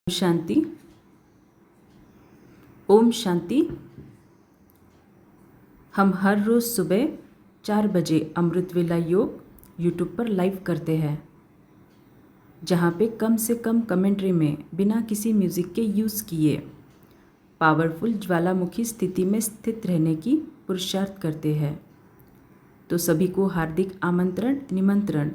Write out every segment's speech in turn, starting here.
शांति। ओम शांति। हम हर रोज़ सुबह 4 बजे अमृत वेला योग यूट्यूब पर लाइव करते हैं, जहाँ पे कम से कम कमेंट्री में बिना किसी म्यूज़िक के यूज़ किए पावरफुल ज्वालामुखी स्थिति में स्थित रहने की पुरुषार्थ करते हैं। तो सभी को हार्दिक आमंत्रण निमंत्रण।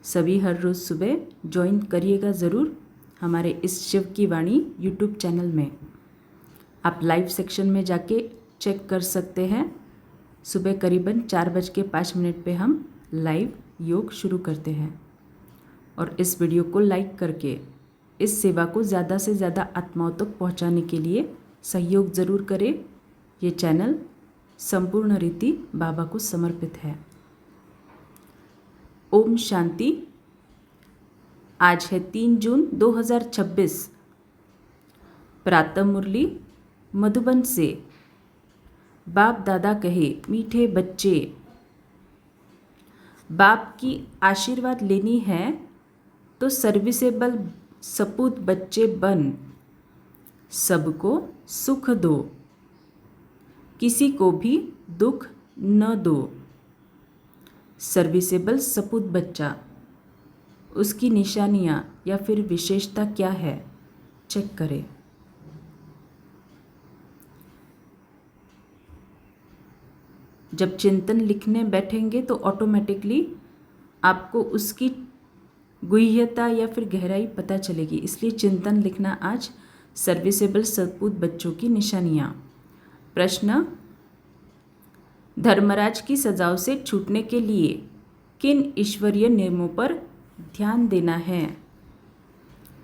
सभी हर रोज़ सुबह ज्वाइन करिएगा ज़रूर हमारे इस शिव की वाणी यूट्यूब चैनल में। आप लाइव सेक्शन में जाके चेक कर सकते हैं। सुबह करीबन 4:05 पे हम लाइव योग शुरू करते हैं और इस वीडियो को लाइक करके इस सेवा को ज़्यादा से ज़्यादा आत्माओं तक पहुंचाने के लिए सहयोग ज़रूर करें। ये चैनल संपूर्ण रीति बाबा को समर्पित है। ओम शांति। आज है 3 जून 2026। प्रातः मुरली मधुबन से। बाप दादा कहे, मीठे बच्चे, बाप की आशीर्वाद लेनी है तो सर्विसेबल सपूत बच्चे बन, सबको सुख दो, किसी को भी दुख न दो। सर्विसेबल सपूत बच्चा, उसकी निशानियाँ या फिर विशेषता क्या है, चेक करें। जब चिंतन लिखने बैठेंगे तो ऑटोमेटिकली आपको उसकी गुह्यता या फिर गहराई पता चलेगी, इसलिए चिंतन लिखना आज सर्विसेबल सपूत बच्चों की निशानियाँ। प्रश्न, धर्मराज की सजाओं से छूटने के लिए किन ईश्वरीय नियमों पर ध्यान देना है?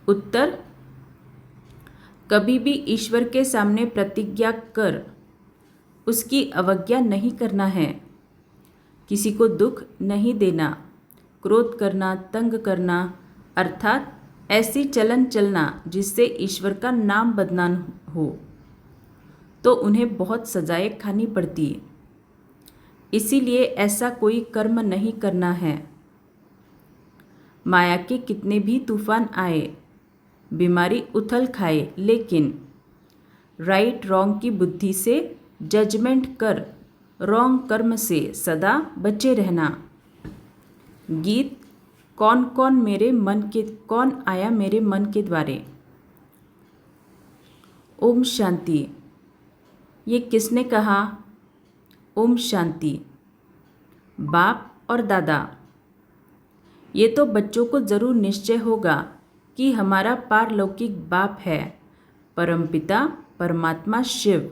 उत्तर, कभी भी ईश्वर के सामने प्रतिज्ञा कर उसकी अवज्ञा नहीं करना है, किसी को दुख नहीं देना, क्रोध करना, तंग करना, अर्थात ऐसी चलन चलना जिससे ईश्वर का नाम बदनाम हो, तो उन्हें बहुत सजाएं खानी पड़ती। इसीलिए ऐसा कोई कर्म नहीं करना है। माया के कितने भी तूफान आए, बीमारी उथल खाए, लेकिन राइट रॉन्ग की बुद्धि से जजमेंट कर रॉन्ग कर्म से सदा बचे रहना। गीत, कौन आया मेरे मन के द्वारे। ओम शांति। ये किसने कहा? ओम शांति। बाप और दादा। ये तो बच्चों को ज़रूर निश्चय होगा कि हमारा पारलौकिक बाप है परमपिता परमात्मा शिव,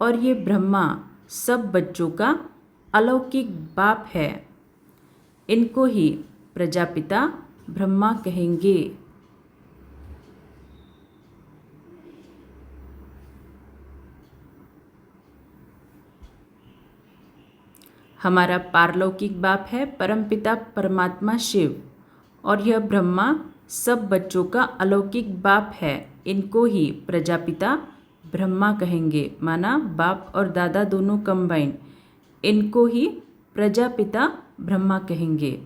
और ये ब्रह्मा सब बच्चों का अलौकिक बाप है। इनको ही प्रजापिता ब्रह्मा कहेंगे। हमारा पारलौकिक बाप है परमपिता परमात्मा शिव, और यह ब्रह्मा सब बच्चों का अलौकिक बाप है। इनको ही प्रजापिता ब्रह्मा कहेंगे, माना बाप और दादा दोनों कंबाइन। इनको ही प्रजापिता ब्रह्मा कहेंगे।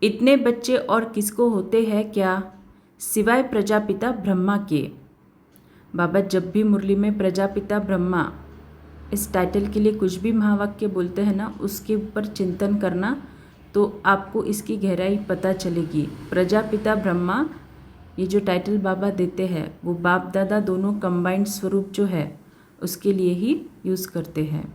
इतने बच्चे और किसको होते हैं क्या, सिवाय प्रजापिता ब्रह्मा के? बाबा जब भी मुरली में प्रजापिता ब्रह्मा इस टाइटल के लिए कुछ भी महावाक्य बोलते हैं ना, उसके ऊपर चिंतन करना तो आपको इसकी गहराई पता चलेगी। प्रजापिता ब्रह्मा, ये जो टाइटल बाबा देते हैं वो बाप दादा दोनों कंबाइंड स्वरूप जो है उसके लिए ही यूज़ करते हैं।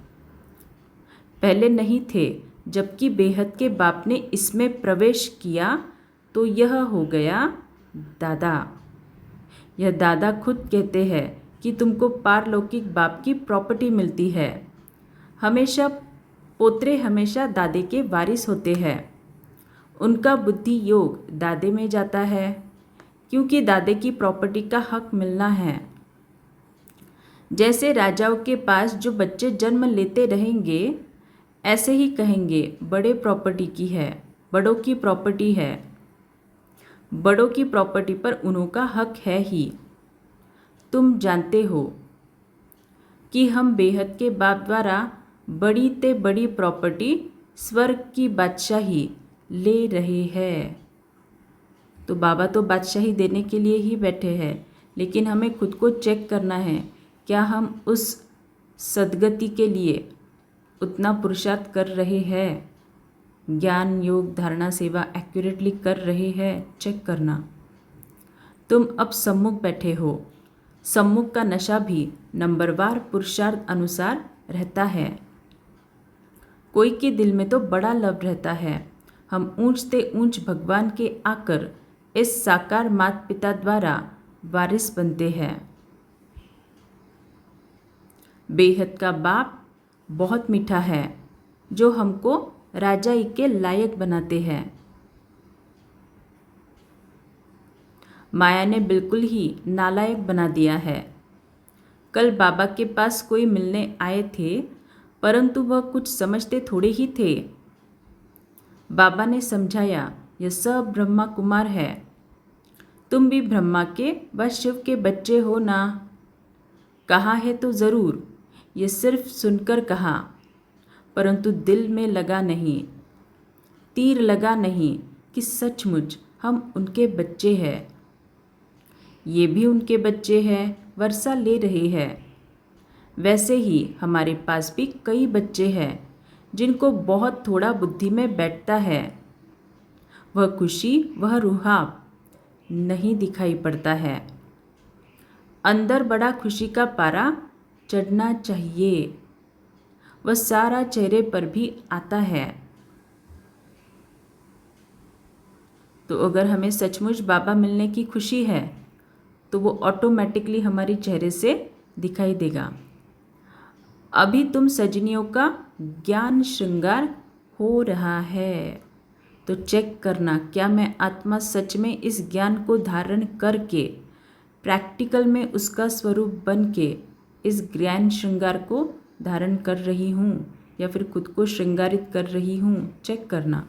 पहले नहीं थे, जबकि बेहद के बाप ने इसमें प्रवेश किया तो यह हो गया दादा। यह दादा खुद कहते हैं कि तुमको पारलौकिक बाप की प्रॉपर्टी मिलती है। हमेशा पोत्रे हमेशा दादे के वारिस होते हैं। उनका बुद्धि योग दादे में जाता है, क्योंकि दादे की प्रॉपर्टी का हक मिलना है। जैसे राजाओं के पास जो बच्चे जन्म लेते रहेंगे, ऐसे ही कहेंगे बड़े प्रॉपर्टी की है, बड़ों की प्रॉपर्टी है। बड़ों की प्रॉपर्टी पर उन्हों का हक है ही। तुम जानते हो कि हम बेहद के बाप द्वारा बड़ी ते बड़ी प्रॉपर्टी स्वर्ग की बादशाही ले रहे हैं। तो बाबा तो बादशाही देने के लिए ही बैठे हैं, लेकिन हमें खुद को चेक करना है, क्या हम उस सद्गति के लिए उतना पुरुषार्थ कर रहे हैं? ज्ञान, योग, धारणा, सेवा एक्यूरेटली कर रहे हैं? चेक करना। तुम अब सम्मुख बैठे हो। सम्मुख का नशा भी नंबरवार पुरुषार्थ अनुसार रहता है। कोई के दिल में तो बड़ा लव रहता है, हम ऊंचते ऊंच भगवान के आकर इस साकार माता पिता द्वारा वारिस बनते हैं। बेहद का बाप बहुत मीठा है, जो हमको राजाई के लायक बनाते हैं। माया ने बिल्कुल ही नालायक बना दिया है। कल बाबा के पास कोई मिलने आए थे, परंतु वह कुछ समझते थोड़े ही थे। बाबा ने समझाया, यह सब ब्रह्मा कुमार है। तुम भी ब्रह्मा के व शिव के बच्चे हो ना? कहा है तो ज़रूर, ये सिर्फ सुनकर कहा, परंतु दिल में लगा नहीं, तीर लगा नहीं कि सचमुच हम उनके बच्चे हैं। ये भी उनके बच्चे हैं, वर्षा ले रहे हैं। वैसे ही हमारे पास भी कई बच्चे हैं जिनको बहुत थोड़ा बुद्धि में बैठता है। वह खुशी, वह रुहाब नहीं दिखाई पड़ता है। अंदर बड़ा खुशी का पारा चढ़ना चाहिए, वह सारा चेहरे पर भी आता है। तो अगर हमें सचमुच बाबा मिलने की खुशी है तो वो ऑटोमेटिकली हमारे चेहरे से दिखाई देगा। अभी तुम सजनियों का ज्ञान श्रृंगार हो रहा है, तो चेक करना, क्या मैं आत्मा सच में इस ज्ञान को धारण करके प्रैक्टिकल में उसका स्वरूप बन के इस ज्ञान श्रृंगार को धारण कर रही हूँ या फिर खुद को श्रृंगारित कर रही हूँ? चेक करना।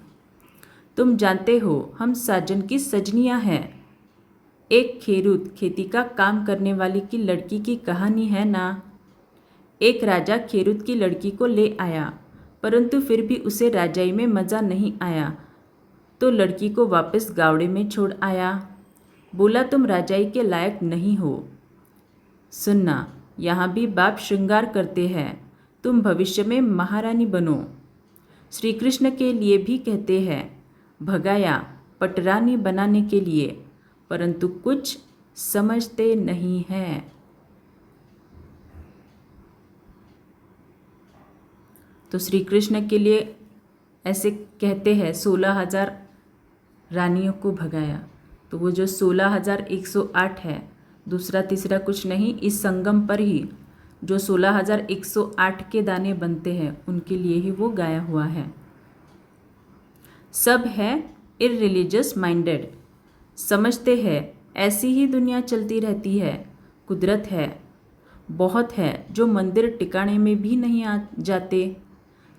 तुम जानते हो हम साजन की सजनियाँ हैं। एक खेरूत, खेती का काम करने वाली की लड़की की कहानी है ना। एक राजा खेरूत की लड़की को ले आया, परंतु फिर भी उसे राजाई में मज़ा नहीं आया, तो लड़की को वापस गावड़े में छोड़ आया। बोला, तुम राजाई के लायक नहीं हो। सुनना, यहाँ भी बाप श्रृंगार करते हैं, तुम भविष्य में महारानी बनो। श्री कृष्ण के लिए भी कहते हैं, भगाया पटरानी बनाने के लिए, परंतु कुछ समझते नहीं हैं। तो श्री कृष्ण के लिए ऐसे कहते हैं 16,000 रानियों को भगाया, तो वो जो 16,108 है, दूसरा तीसरा कुछ नहीं, इस संगम पर ही जो 16,108 के दाने बनते हैं उनके लिए ही वो गाया हुआ है। सब है इररिलीजियस माइंडेड, समझते हैं ऐसी ही दुनिया चलती रहती है, कुदरत है। बहुत है जो मंदिर टिकाने में भी नहीं जाते,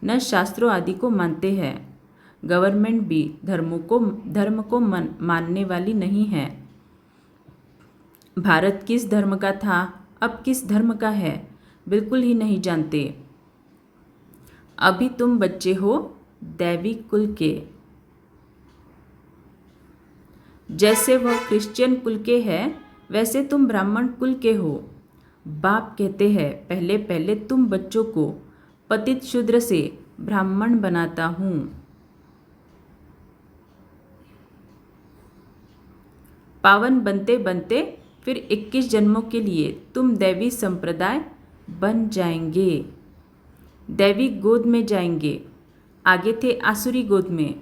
न शास्त्रों आदि को मानते हैं। गवर्नमेंट भी धर्म को मानने वाली नहीं है। भारत किस धर्म का था, अब किस धर्म का है, बिल्कुल ही नहीं जानते। अभी तुम बच्चे हो दैवी कुल के, जैसे वह क्रिश्चियन कुल के हैं वैसे तुम ब्राह्मण कुल के हो। बाप कहते हैं, पहले पहले तुम बच्चों को पतित शूद्र से ब्राह्मण बनाता हूँ। पावन बनते बनते फिर 21 जन्मों के लिए तुम दैवी संप्रदाय बन जाएंगे, दैवी गोद में जाएंगे। आगे थे आसुरी गोद में,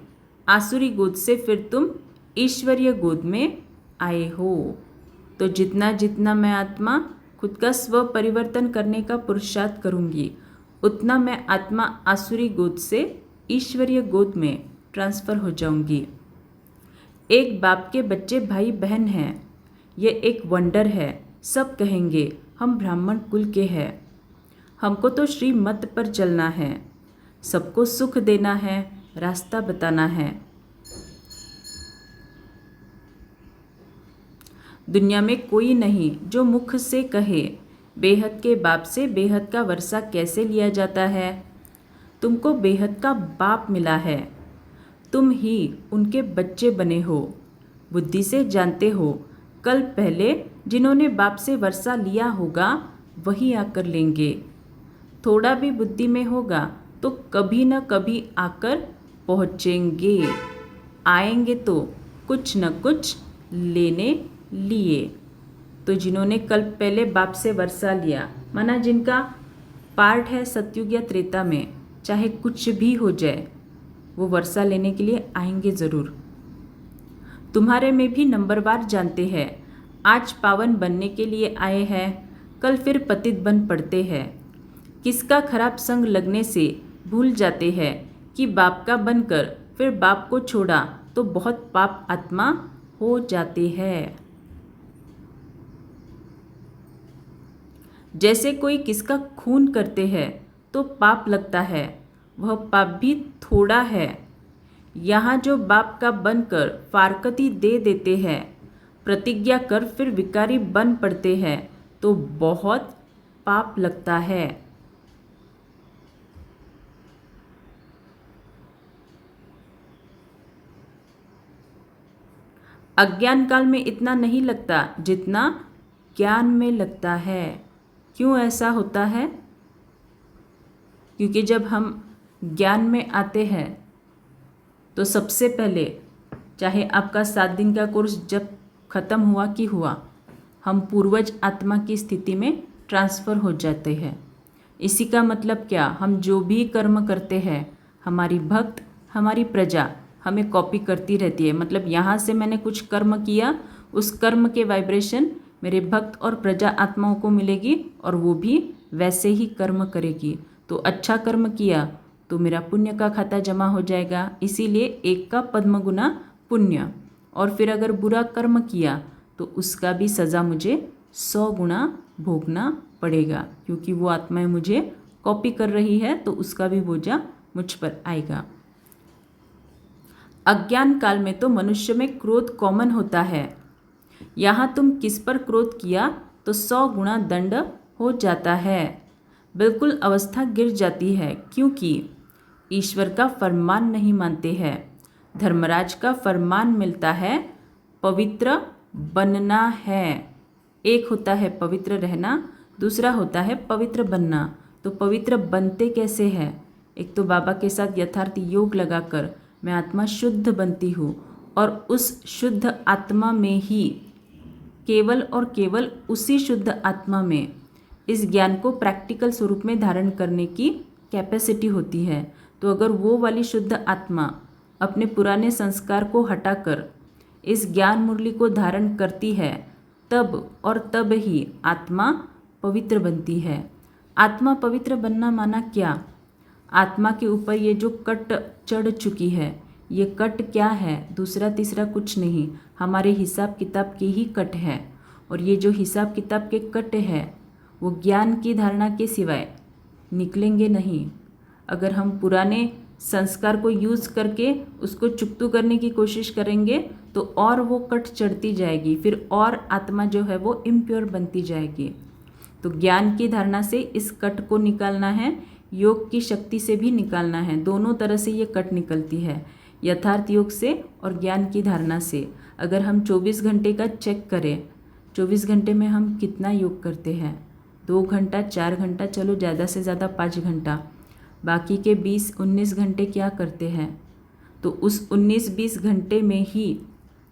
आसुरी गोद से फिर तुम ईश्वरीय गोद में आए हो। तो जितना जितना मैं आत्मा खुद का स्व परिवर्तन करने का पुरुषार्थ करूँगी, उतना मैं आत्मा आसुरी गोद से ईश्वरीय गोद में ट्रांसफ़र हो जाऊँगी। एक बाप के बच्चे भाई बहन हैं, ये एक वंडर है। सब कहेंगे हम ब्राह्मण कुल के हैं, हमको तो श्रीमत पर चलना है, सबको सुख देना है, रास्ता बताना है। दुनिया में कोई नहीं जो मुख से कहे बेहद के बाप से बेहद का वर्षा कैसे लिया जाता है। तुमको बेहद का बाप मिला है, तुम ही उनके बच्चे बने हो। बुद्धि से जानते हो। कल पहले जिन्होंने बाप से वर्षा लिया होगा वही आकर लेंगे। थोड़ा भी बुद्धि में होगा तो कभी न कभी आकर पहुँचेंगे। आएंगे तो कुछ न कुछ लेने लिए। तो जिन्होंने कल पहले बाप से वर्षा लिया, माना जिनका पार्ट है सतयुग या त्रेता में, चाहे कुछ भी हो जाए वो वर्षा लेने के लिए आएंगे ज़रूर। तुम्हारे में भी नंबरवार जानते हैं। आज पावन बनने के लिए आए हैं, कल फिर पतित बन पड़ते हैं। किसका खराब संग लगने से भूल जाते हैं कि बाप का बनकर फिर बाप को छोड़ा तो बहुत पाप आत्मा हो जाते हैं। जैसे कोई किसका खून करते हैं तो पाप लगता है, वह पाप भी थोड़ा है। यहाँ जो बाप का बनकर फारकती दे देते हैं, प्रतिज्ञा कर फिर विकारी बन पड़ते हैं तो बहुत पाप लगता है। अज्ञान काल में इतना नहीं लगता जितना ज्ञान में लगता है। क्यों ऐसा होता है? क्योंकि जब हम ज्ञान में आते हैं तो सबसे पहले, चाहे आपका 7 दिन का कोर्स जब ख़त्म हुआ कि हुआ, हम पूर्वज आत्मा की स्थिति में ट्रांसफ़र हो जाते हैं। इसी का मतलब क्या, हम जो भी कर्म करते हैं हमारी भक्त, हमारी प्रजा हमें कॉपी करती रहती है। मतलब यहाँ से मैंने कुछ कर्म किया, उस कर्म के वाइब्रेशन मेरे भक्त और प्रजा आत्माओं को मिलेगी और वो भी वैसे ही कर्म करेगी। तो अच्छा कर्म किया तो मेरा पुण्य का खाता जमा हो जाएगा, इसीलिए 1 का पद्म गुना पुण्य। और फिर अगर बुरा कर्म किया तो उसका भी सज़ा मुझे 100 गुना भोगना पड़ेगा, क्योंकि वो आत्माएं मुझे कॉपी कर रही है तो उसका भी बोझा मुझ पर आएगा। अज्ञान काल में तो मनुष्य में क्रोध कॉमन होता है। यहाँ तुम किस पर क्रोध किया तो 100 गुना दंड हो जाता है। बिल्कुल अवस्था गिर जाती है, क्योंकि ईश्वर का फरमान नहीं मानते हैं। धर्मराज का फरमान मिलता है पवित्र बनना है। एक होता है पवित्र रहना, दूसरा होता है पवित्र बनना। तो पवित्र बनते कैसे हैं? एक तो बाबा के साथ यथार्थ योग लगाकर मैं आत्मा शुद्ध बनती हूँ और उस शुद्ध आत्मा में ही, केवल और केवल उसी शुद्ध आत्मा में इस ज्ञान को प्रैक्टिकल स्वरूप में धारण करने की कैपेसिटी होती है। तो अगर वो वाली शुद्ध आत्मा अपने पुराने संस्कार को हटाकर इस ज्ञान मुरली को धारण करती है, तब और तब ही आत्मा पवित्र बनती है। आत्मा पवित्र बनना माना क्या? आत्मा के ऊपर ये जो कट चढ़ चुकी है, ये कट क्या है? दूसरा तीसरा कुछ नहीं, हमारे हिसाब किताब के ही कट है। और ये जो हिसाब किताब के कट है वो ज्ञान की धारणा के सिवाय निकलेंगे नहीं। अगर हम पुराने संस्कार को यूज़ करके उसको चुकतू करने की कोशिश करेंगे तो और वो कट चढ़ती जाएगी, फिर और आत्मा जो है वो इम्प्योर बनती जाएगी। तो ज्ञान की धारणा से इस कट को निकालना है, योग की शक्ति से भी निकालना है। दोनों तरह से ये कट निकलती है, यथार्थ योग से और ज्ञान की धारणा से। अगर हम 24 घंटे का चेक करें, 24 घंटे में हम कितना योग करते हैं? 2 घंटा, 4 घंटा, चलो ज़्यादा से ज़्यादा 5 घंटा। बाकी के 20-19 घंटे क्या करते हैं? तो उस 19-20 घंटे में ही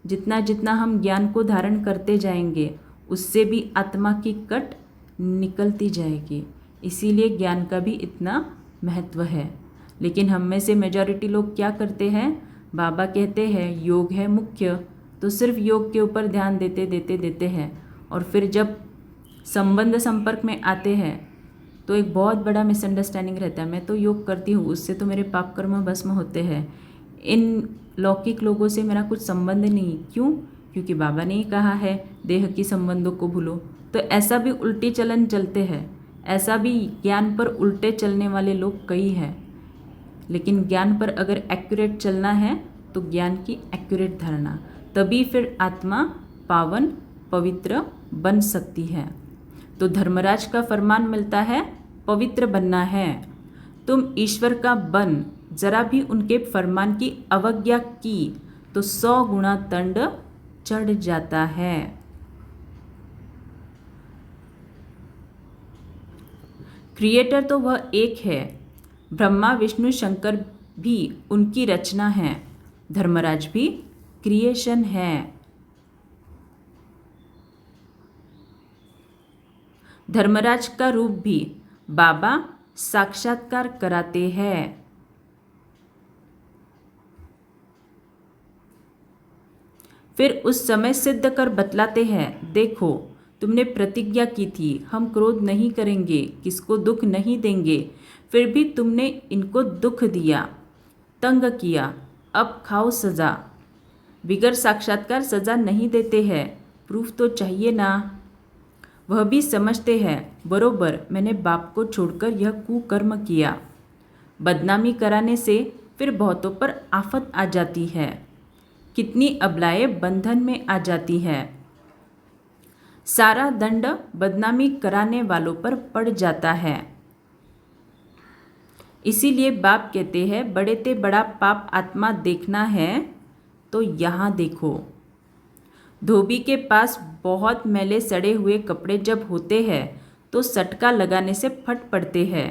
जितना जितना हम ज्ञान को धारण करते जाएंगे उससे भी आत्मा की कट निकलती जाएगी। इसीलिए ज्ञान का भी इतना महत्व है। लेकिन हम में से मेजॉरिटी लोग क्या करते हैं? बाबा कहते हैं योग है मुख्य, तो सिर्फ योग के ऊपर ध्यान देते हैं और फिर जब संबंध संपर्क में आते हैं तो एक बहुत बड़ा मिसअंडरस्टैंडिंग रहता है, मैं तो योग करती हूँ, उससे तो मेरे पाप कर्म भस्म होते हैं, इन लौकिक लोगों से मेरा कुछ संबंध नहीं। क्यों? क्योंकि बाबा ने ही कहा है देह की संबंधों को भूलो। तो ऐसा भी उल्टे चलन चलते हैं, ऐसा भी ज्ञान पर उल्टे चलने वाले लोग कई हैं। लेकिन ज्ञान पर अगर एक्यूरेट चलना है तो ज्ञान की एक्यूरेट धारणा, तभी फिर आत्मा पावन पवित्र बन सकती है। तो धर्मराज का फरमान मिलता है पवित्र बनना है। तुम ईश्वर का बन जरा भी उनके फरमान की अवज्ञा की तो 100 गुना दंड चढ़ जाता है। क्रिएटर तो वह एक है, ब्रह्मा विष्णु शंकर भी उनकी रचना है, धर्मराज भी क्रिएशन है। धर्मराज का रूप भी बाबा साक्षात्कार कराते हैं। फिर उस समय सिद्ध कर बतलाते हैं, देखो तुमने प्रतिज्ञा की थी हम क्रोध नहीं करेंगे, किसको दुख नहीं देंगे, फिर भी तुमने इनको दुख दिया, तंग किया, अब खाओ सज़ा। बिगर साक्षात्कार सज़ा नहीं देते हैं, प्रूफ तो चाहिए ना। वह भी समझते हैं, बरोबर मैंने बाप को छोड़कर यह कुकर्म किया। बदनामी कराने से फिर बहुतों पर आफत आ जाती है, कितनी अबलाएं बंधन में आ जाती है। सारा दंड बदनामी कराने वालों पर पड़ जाता है। इसीलिए बाप कहते हैं, बड़े ते बड़ा पाप आत्मा देखना है तो यहाँ देखो। धोबी के पास बहुत मैले सड़े हुए कपड़े जब होते हैं तो सटका लगाने से फट पड़ते हैं,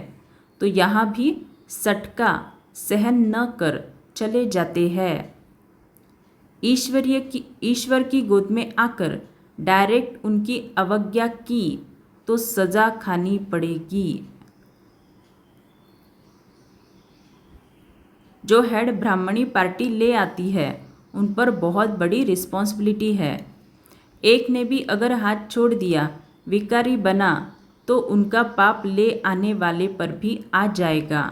तो यहाँ भी सटका सहन न कर चले जाते हैं। ईश्वर की गोद में आकर डायरेक्ट उनकी अवज्ञा की तो सजा खानी पड़ेगी। जो हेड ब्राह्मणी पार्टी ले आती है उन पर बहुत बड़ी रिस्पॉन्सिबिलिटी है। एक ने भी अगर हाथ छोड़ दिया, विकारी बना, तो उनका पाप ले आने वाले पर भी आ जाएगा।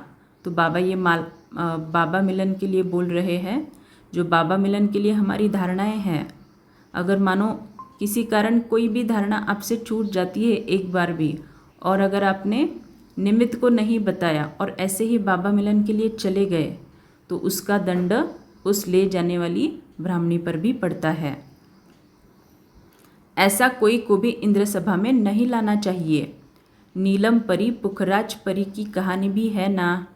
तो बाबा ये बाबा मिलन के लिए बोल रहे हैं, जो बाबा मिलन के लिए हमारी धारणाएं हैं। अगर मानो किसी कारण कोई भी धारणा आपसे छूट जाती है एक बार भी, और अगर आपने निमित्त को नहीं बताया और ऐसे ही बाबा मिलन के लिए चले गए, तो उसका दंड उस ले जाने वाली ब्राह्मणी पर भी पड़ता है। ऐसा कोई को भी इंद्र सभा में नहीं लाना चाहिए। नीलम परी पुखराज परी की कहानी भी है ना।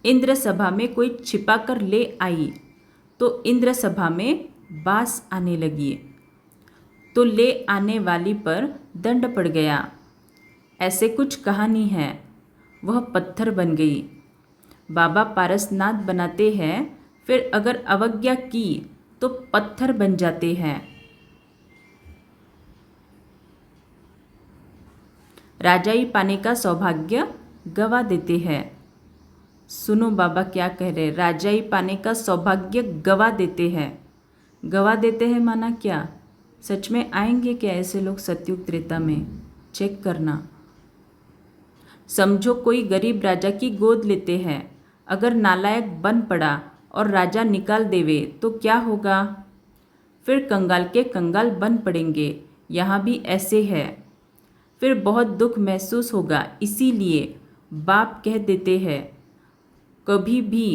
इंद्र सभा में कोई छिपा कर ले आई तो इंद्र सभा में बास आने लगी, तो ले आने वाली पर दंड पड़ गया। ऐसे कुछ कहानी है, वह पत्थर बन गई। बाबा पारसनाथ बनाते हैं, फिर अगर अवज्ञा की तो पत्थर बन जाते हैं। राजाई पाने का सौभाग्य गवा देते हैं। सुनो बाबा क्या कह रहे, राजाई पाने का सौभाग्य गवा देते हैं। गवा देते हैं माना क्या? सच में आएंगे क्या ऐसे लोग सतयुग त्रेता में? चेक करना। समझो कोई गरीब राजा की गोद लेते हैं, अगर नालायक बन पड़ा और राजा निकाल देवे तो क्या होगा? फिर कंगाल के कंगाल बन पड़ेंगे। यहाँ भी ऐसे है, फिर बहुत दुख महसूस होगा। इसीलिए बाप कह देते हैं, कभी भी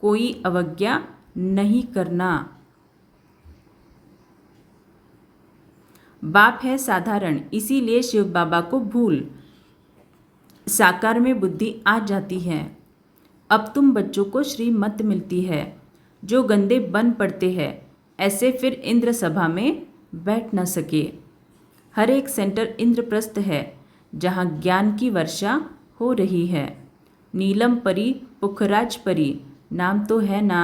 कोई अवज्ञा नहीं करना। बाप है साधारण, इसीलिए शिव बाबा को भूल साकार में बुद्धि आ जाती है। अब तुम बच्चों को श्रीमत मिलती है। जो गंदे बन पड़ते हैं ऐसे फिर इंद्र सभा में बैठ न सके। हर एक सेंटर इंद्रप्रस्थ है जहाँ ज्ञान की वर्षा हो रही है। नीलम परी पुखराज परी नाम तो है ना।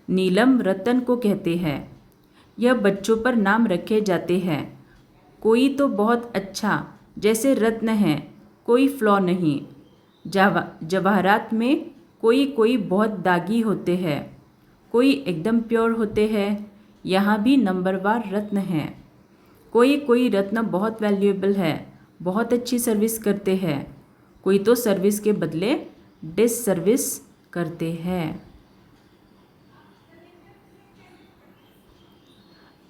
नीलम रतन को कहते हैं। यह बच्चों पर नाम रखे जाते हैं। कोई तो बहुत अच्छा जैसे रत्न है, कोई फ्लॉ नहीं। जवाहरात में कोई कोई बहुत दागी होते हैं, कोई एकदम प्योर होते हैं। यहाँ भी नंबरवार रत्न हैं। कोई कोई रत्न बहुत वैल्यूएबल है, बहुत अच्छी सर्विस करते हैं। कोई तो सर्विस के बदले डिससर्विस करते हैं।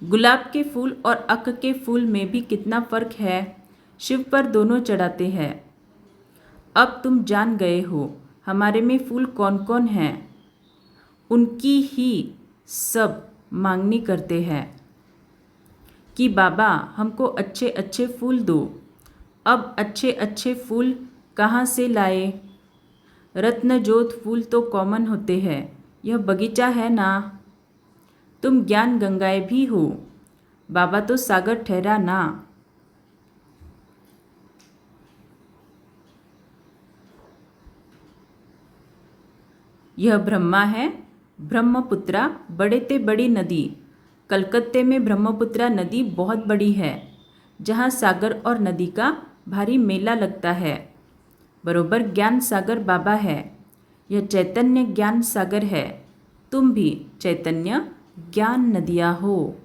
गुलाब के फूल और अक के फूल में भी कितना फ़र्क है। शिव पर दोनों चढ़ाते हैं। अब तुम जान गए हो हमारे में फूल कौन कौन हैं। उनकी ही सब मांगनी करते हैं कि बाबा हमको अच्छे अच्छे फूल दो। अब अच्छे अच्छे फूल कहाँ से लाए? रत्नजोत फूल तो कॉमन होते हैं, यह बगीचा है ना। तुम ज्ञान गंगाएं भी हो, बाबा तो सागर ठहरा ना। यह ब्रह्मा है, ब्रह्मपुत्रा बड़े ते बड़ी नदी। कलकत्ते में ब्रह्मपुत्रा नदी बहुत बड़ी है, जहाँ सागर और नदी का भारी मेला लगता है। बरोबर ज्ञान सागर बाबा है, यह चैतन्य ज्ञान सागर है। तुम भी चैतन्य ज्ञान नदियाँ हो।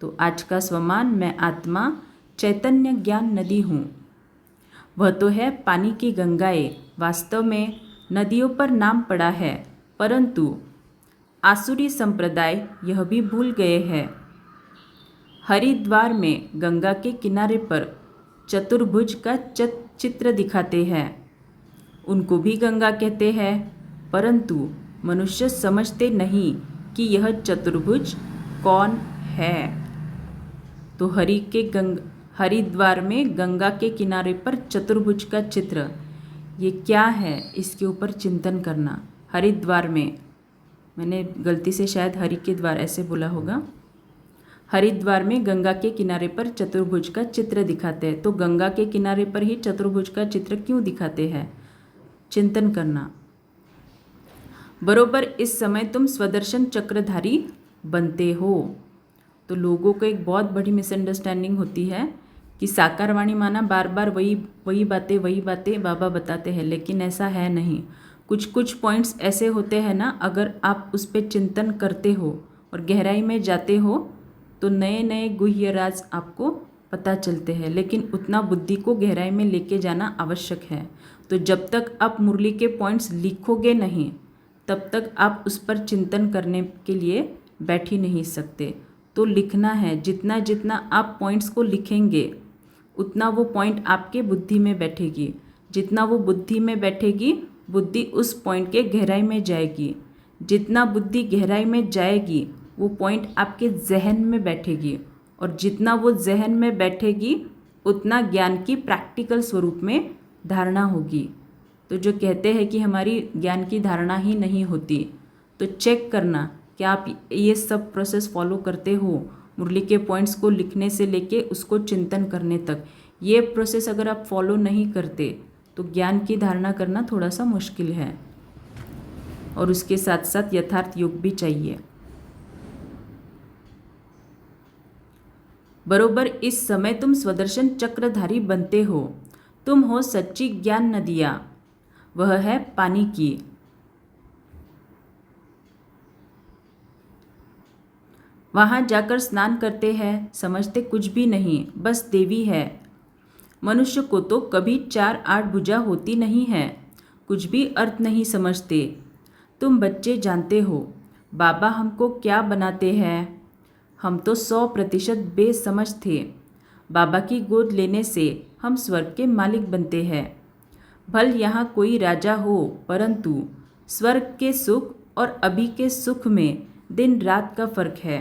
तो आज का स्वमान, मैं आत्मा चैतन्य ज्ञान नदी हूँ। वह तो है पानी की गंगाएं, वास्तव में नदियों पर नाम पड़ा है, परंतु आसुरी संप्रदाय यह भी भूल गए हैं। हरिद्वार में गंगा के किनारे पर चतुर्भुज का चित्र दिखाते हैं। उनको भी गंगा कहते हैं, परंतु मनुष्य समझते नहीं कि यह चतुर्भुज कौन है। तो हरिद्वार में गंगा के किनारे पर चतुर्भुज का चित्र, ये क्या है, इसके ऊपर चिंतन करना। हरिद्वार में, मैंने गलती से शायद हरि के द्वार ऐसे बोला होगा। हरिद्वार में गंगा के किनारे पर चतुर्भुज का चित्र दिखाते हैं। तो गंगा के किनारे पर ही चतुर्भुज का चित्र क्यों दिखाते हैं, चिंतन करना। बरोबर इस समय तुम स्वदर्शन चक्रधारी बनते हो। तो लोगों को एक बहुत बड़ी मिसअंडरस्टैंडिंग होती है कि साकार वाणी माना बार बार वही बातें बाबा बताते हैं, लेकिन ऐसा है नहीं। कुछ कुछ पॉइंट्स ऐसे होते हैं ना, अगर आप उस पर चिंतन करते हो और गहराई में जाते हो तो नए नए गुह्य राज आपको पता चलते हैं, लेकिन उतना बुद्धि को गहराई में लेके जाना आवश्यक है। तो जब तक आप मुरली के पॉइंट्स लिखोगे नहीं, तब तक आप उस पर चिंतन करने के लिए बैठ ही नहीं सकते। तो लिखना है, जितना जितना आप पॉइंट्स को लिखेंगे उतना वो पॉइंट आपके बुद्धि में बैठेगी। जितना वो बुद्धि में बैठेगी, बुद्धि उस पॉइंट के गहराई में जाएगी। जितना बुद्धि गहराई में जाएगी, वो पॉइंट आपके जहन में बैठेगी, और जितना वो जहन में बैठेगी उतना ज्ञान की प्रैक्टिकल स्वरूप में धारणा होगी। तो जो कहते हैं कि हमारी ज्ञान की धारणा ही नहीं होती, तो चेक करना कि आप ये सब प्रोसेस फॉलो करते हो, मुरली के पॉइंट्स को लिखने से लेके उसको चिंतन करने तक। ये प्रोसेस अगर आप फॉलो नहीं करते तो ज्ञान की धारणा करना थोड़ा सा मुश्किल है, और उसके साथ साथ यथार्थ योग भी चाहिए। बरोबर इस समय तुम स्वदर्शन चक्रधारी बनते हो। तुम हो सच्ची ज्ञान नदियाँ, वह है पानी की। वहाँ जाकर स्नान करते हैं, समझते कुछ भी नहीं, बस देवी है। मनुष्य को तो कभी 4-8 भुजा होती नहीं है, कुछ भी अर्थ नहीं समझते। तुम बच्चे जानते हो बाबा हमको क्या बनाते हैं। हम तो 100% बेसमझ थे। बाबा की गोद लेने से हम स्वर्ग के मालिक बनते हैं। भल यहाँ कोई राजा हो, परंतु स्वर्ग के सुख और अभी के सुख में दिन रात का फर्क है।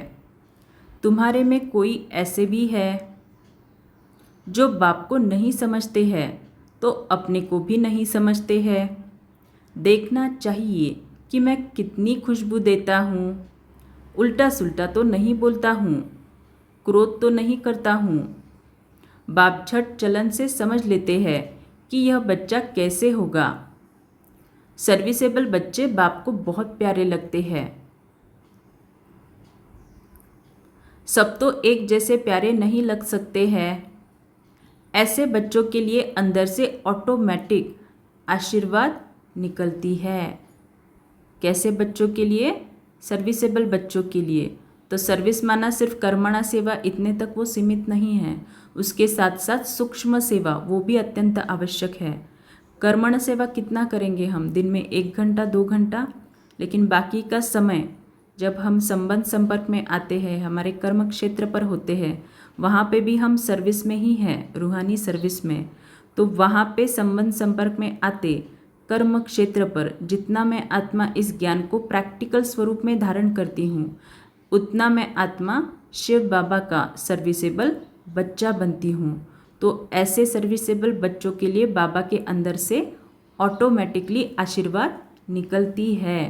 तुम्हारे में कोई ऐसे भी है जो बाप को नहीं समझते हैं, तो अपने को भी नहीं समझते हैं। देखना चाहिए कि मैं कितनी खुशबू देता हूँ। उल्टा सुल्टा तो नहीं बोलता हूँ, क्रोध तो नहीं करता हूँ। बाप झट चलन से समझ लेते हैं कि यह बच्चा कैसे होगा। सर्विसेबल बच्चे बाप को बहुत प्यारे लगते हैं। सब तो एक जैसे प्यारे नहीं लग सकते हैं। ऐसे बच्चों के लिए अंदर से ऑटोमेटिक आशीर्वाद निकलती है। कैसे बच्चों के लिए? सर्विसेबल बच्चों के लिए। तो सर्विस माना सिर्फ कर्मणा सेवा इतने तक वो सीमित नहीं है, उसके साथ साथ सूक्ष्म सेवा वो भी अत्यंत आवश्यक है। कर्मण सेवा कितना करेंगे हम? दिन में 1 घंटा 2 घंटा, लेकिन बाकी का समय जब हम संबंध संपर्क में आते हैं, हमारे कर्म क्षेत्र पर होते हैं, वहाँ पे भी हम सर्विस में ही हैं, रूहानी सर्विस में। तो वहाँ पे संबंध संपर्क में आते कर्म क्षेत्र पर जितना मैं आत्मा इस ज्ञान को प्रैक्टिकल स्वरूप में धारण करती हूँ, उतना मैं आत्मा शिव बाबा का सर्विसेबल बच्चा बनती हूँ। तो ऐसे सर्विसेबल बच्चों के लिए बाबा के अंदर से ऑटोमेटिकली आशीर्वाद निकलती है।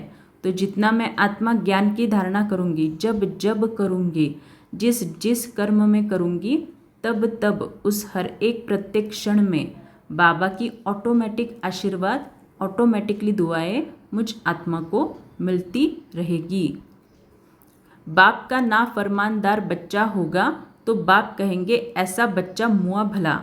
तो जितना मैं आत्मा ज्ञान की धारणा करूँगी, जब जब करूँगी, जिस जिस कर्म में करूँगी, तब तब उस हर एक प्रत्येक क्षण में बाबा की ऑटोमेटिक आशीर्वाद, ऑटोमेटिकली दुआएं मुझ आत्मा को मिलती रहेगी। बाप का नाफरमानदार बच्चा होगा तो बाप कहेंगे ऐसा बच्चा मुआ भला।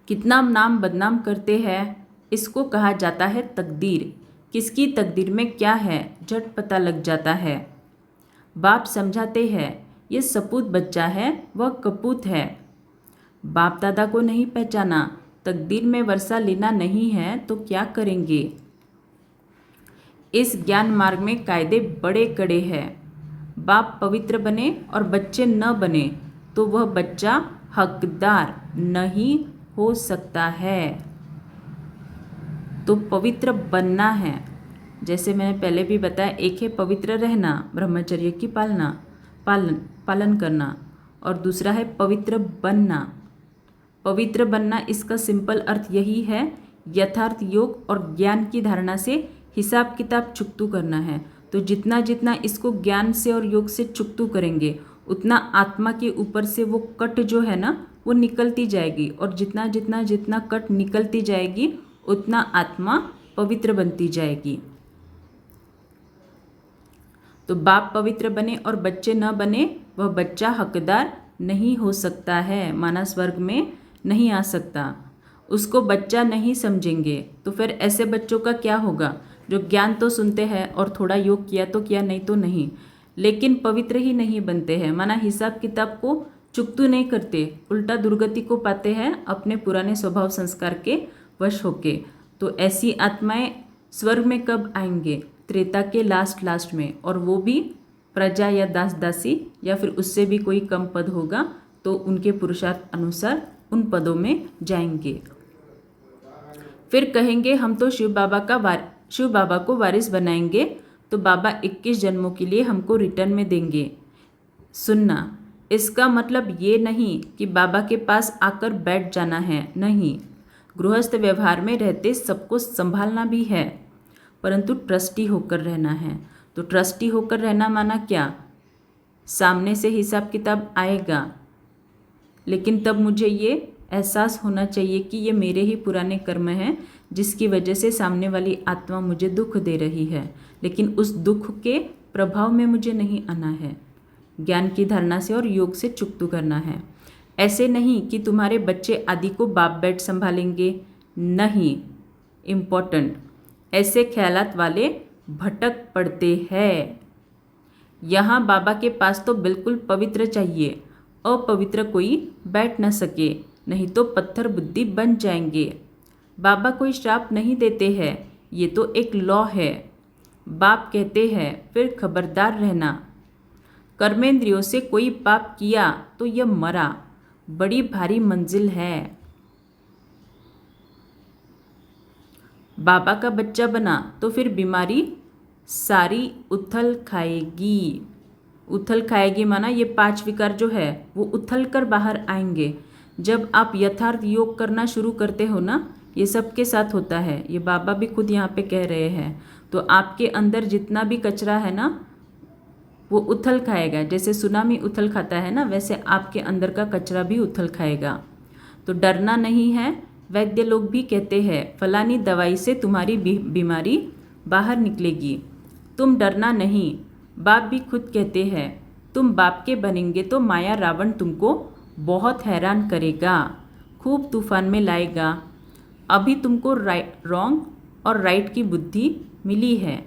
कितना नाम बदनाम करते हैं, इसको कहा जाता है तकदीर। किसकी तकदीर में क्या है झट पता लग जाता है। बाप समझाते हैं ये सपूत बच्चा है, वह कपूत है। बाप दादा को नहीं पहचाना, तकदीर में वर्षा लेना नहीं है तो क्या करेंगे। इस ज्ञान मार्ग में कायदे बड़े कड़े हैं। बाप पवित्र बने और बच्चे न बने तो वह बच्चा हकदार नहीं हो सकता है। तो पवित्र बनना है। जैसे मैंने पहले भी बताया, एक है पवित्र रहना, ब्रह्मचर्य की पालन करना, और दूसरा है पवित्र बनना। पवित्र बनना, इसका सिंपल अर्थ यही है, यथार्थ योग और ज्ञान की धारणा से हिसाब किताब चुकतू करना है। तो जितना जितना इसको ज्ञान से और योग से चुकतू करेंगे, उतना आत्मा के ऊपर से वो कट जो है ना, वो निकलती जाएगी, और जितना जितना जितना कट निकलती जाएगी उतना आत्मा पवित्र बनती जाएगी। तो बाप पवित्र बने और बच्चे न बने, वह बच्चा हकदार नहीं हो सकता है, मानस वर्ग में नहीं आ सकता। उसको बच्चा नहीं समझेंगे तो फिर ऐसे बच्चों का क्या होगा, जो ज्ञान तो सुनते हैं और थोड़ा योग किया तो किया, नहीं तो नहीं, लेकिन पवित्र ही नहीं बनते हैं, माना हिसाब किताब को चुकतू नहीं करते, उल्टा दुर्गति को पाते हैं अपने पुराने स्वभाव संस्कार के वश होके। तो ऐसी आत्माएं स्वर्ग में कब आएंगे, त्रेता के लास्ट में, और वो भी प्रजा या दास दासी या फिर उससे भी कोई कम पद होगा तो उनके पुरुषार्थ अनुसार उन पदों में जाएंगे। फिर कहेंगे हम तो शिव बाबा को वारिस बनाएंगे, तो बाबा 21 जन्मों के लिए हमको रिटर्न में देंगे। सुनना, इसका मतलब ये नहीं कि बाबा के पास आकर बैठ जाना है, नहीं। गृहस्थ व्यवहार में रहते सबको संभालना भी है, परंतु ट्रस्टी होकर रहना है। तो ट्रस्टी होकर रहना माना क्या, सामने से हिसाब किताब आएगा, लेकिन तब मुझे ये एहसास होना चाहिए कि ये मेरे ही पुराने कर्म हैं जिसकी वजह से सामने वाली आत्मा मुझे दुख दे रही है, लेकिन उस दुख के प्रभाव में मुझे नहीं आना है। ज्ञान की धारणा से और योग से चुकतू करना है। ऐसे नहीं कि तुम्हारे बच्चे आदि को बाप बैठ संभालेंगे, नहीं। इम्पोर्टेंट, ऐसे ख्यालात वाले भटक पड़ते हैं। यहाँ बाबा के पास तो बिल्कुल पवित्र चाहिए, अपवित्र कोई बैठ न सके, नहीं तो पत्थर बुद्धि बन जाएंगे। बाबा कोई श्राप नहीं देते हैं, ये तो एक लॉ है। बाप कहते हैं फिर खबरदार रहना, कर्मेंद्रियों से कोई पाप किया तो यह मरा, बड़ी भारी मंजिल है। बाबा का बच्चा बना तो फिर बीमारी सारी उथल खाएगी। उथल खाएगी माना ये 5 विकार जो है वो उथल कर बाहर आएंगे। जब आप यथार्थ योग करना शुरू करते हो ना, ये सबके साथ होता है, ये बाबा भी खुद यहाँ पे कह रहे हैं। तो आपके अंदर जितना भी कचरा है ना वो उथल खाएगा। जैसे सुनामी उथल खाता है ना, वैसे आपके अंदर का कचरा भी उथल खाएगा। तो डरना नहीं है। वैद्य लोग भी कहते हैं फलानी दवाई से तुम्हारी बीमारी बाहर निकलेगी, तुम डरना नहीं। बाप भी खुद कहते हैं तुम बाप के बनेंगे तो माया रावण तुमको बहुत हैरान करेगा, खूब तूफान में लाएगा। अभी तुमको रॉन्ग और राइट की बुद्धि मिली है,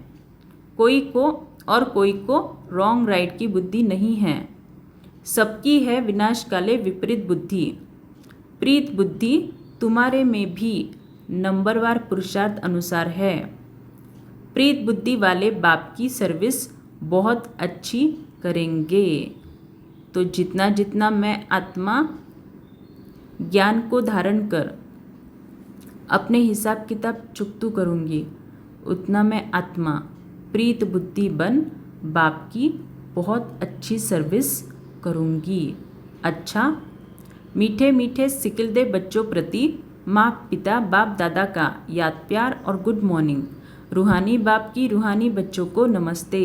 कोई को रॉन्ग राइट की बुद्धि नहीं है। सबकी है विनाशकाले विपरीत बुद्धि। प्रीत बुद्धि तुम्हारे में भी नंबरवार पुरुषार्थ अनुसार है। प्रीत बुद्धि वाले बाप की सर्विस बहुत अच्छी करेंगे। तो जितना जितना मैं आत्मा ज्ञान को धारण कर अपने हिसाब किताब चुकतू करूँगी, उतना मैं आत्मा प्रीत बुद्धि बन बाप की बहुत अच्छी सर्विस करूँगी। अच्छा, मीठे मीठे सिकिलदे बच्चों प्रति माँ पिता बाप दादा का याद प्यार और गुड मॉर्निंग। रूहानी बाप की रूहानी बच्चों को नमस्ते।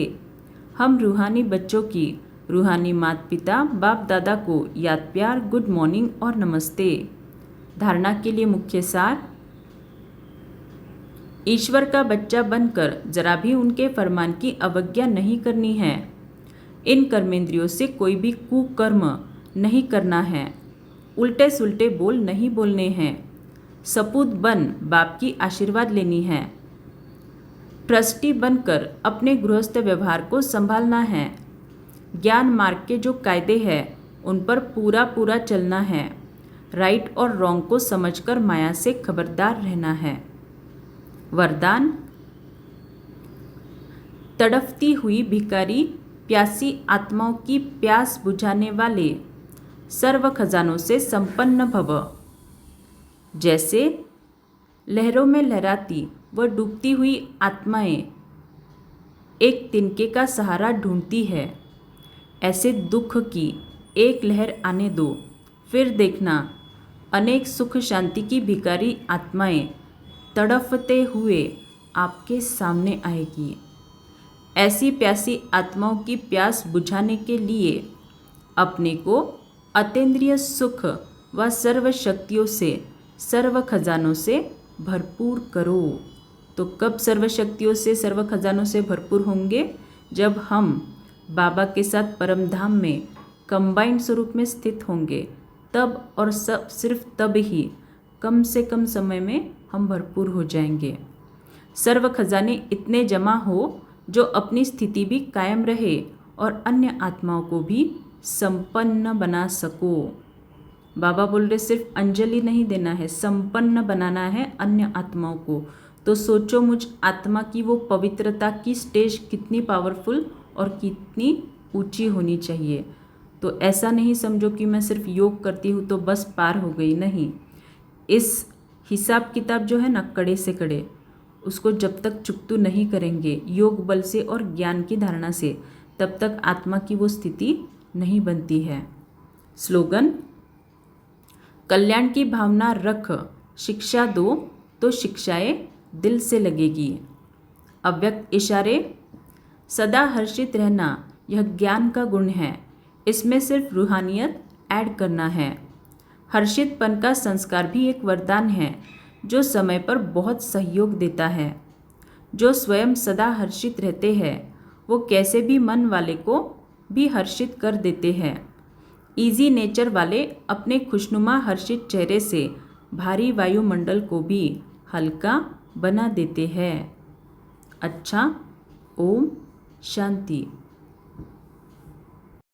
हम रूहानी बच्चों की रूहानी माता पिता बाप दादा को याद प्यार गुड मॉर्निंग और नमस्ते। धारणा के लिए मुख्य सार। ईश्वर का बच्चा बनकर जरा भी उनके फरमान की अवज्ञा नहीं करनी है। इन कर्मेंद्रियों से कोई भी कुकर्म नहीं करना है। उल्टे सुलटे बोल नहीं बोलने हैं। सपूत बन बाप की आशीर्वाद लेनी है। ट्रस्टी बनकर अपने गृहस्थ व्यवहार को संभालना है। ज्ञान मार्ग के जो कायदे हैं उन पर पूरा पूरा चलना है। राइट और रॉन्ग को समझकर माया से खबरदार रहना है। वरदान। तड़फती हुई भिखारी प्यासी आत्माओं की प्यास बुझाने वाले सर्व खजानों से संपन्न भव। जैसे लहरों में लहराती व डूबती हुई आत्माएं एक तिनके का सहारा ढूंढती है, ऐसे दुख की एक लहर आने दो, फिर देखना अनेक सुख शांति की भिखारी आत्माएं तड़फते हुए आपके सामने आएगी। ऐसी प्यासी आत्माओं की प्यास बुझाने के लिए अपने को अतीन्द्रिय सुख व सर्व शक्तियों से सर्व खजानों से भरपूर करो। तो कब सर्व शक्तियों से सर्व खजानों से भरपूर होंगे? जब हम बाबा के साथ परम धाम में कंबाइंड स्वरूप में स्थित होंगे, तब और सब सिर्फ तब ही कम से कम समय में हम भरपूर हो जाएंगे। सर्व खजाने इतने जमा हो जो अपनी स्थिति भी कायम रहे और अन्य आत्माओं को भी संपन्न बना सको। बाबा बोल रहे सिर्फ अंजलि नहीं देना है, संपन्न बनाना है अन्य आत्माओं को। तो सोचो मुझ आत्मा की वो पवित्रता की स्टेज कितनी पावरफुल और कितनी ऊंची होनी चाहिए। तो ऐसा नहीं समझो कि मैं सिर्फ योग करती हूँ तो बस पार हो गई, नहीं। इस हिसाब किताब जो है ना, कड़े से कड़े, उसको जब तक चुकतू नहीं करेंगे योग बल से और ज्ञान की धारणा से, तब तक आत्मा की वो स्थिति नहीं बनती है। स्लोगन। कल्याण की भावना रख, शिक्षा दो तो शिक्षाएं दिल से लगेगी। अव्यक्त इशारे। सदा हर्षित रहना यह ज्ञान का गुण है, इसमें सिर्फ रूहानियत ऐड करना है। हर्षितपन का संस्कार भी एक वरदान है जो समय पर बहुत सहयोग देता है। जो स्वयं सदा हर्षित रहते हैं वो कैसे भी मन वाले को भी हर्षित कर देते हैं। इजी नेचर वाले अपने खुशनुमा हर्षित चेहरे से भारी वायुमंडल को भी हल्का बना देते हैं। अच्छा, ओम शांति।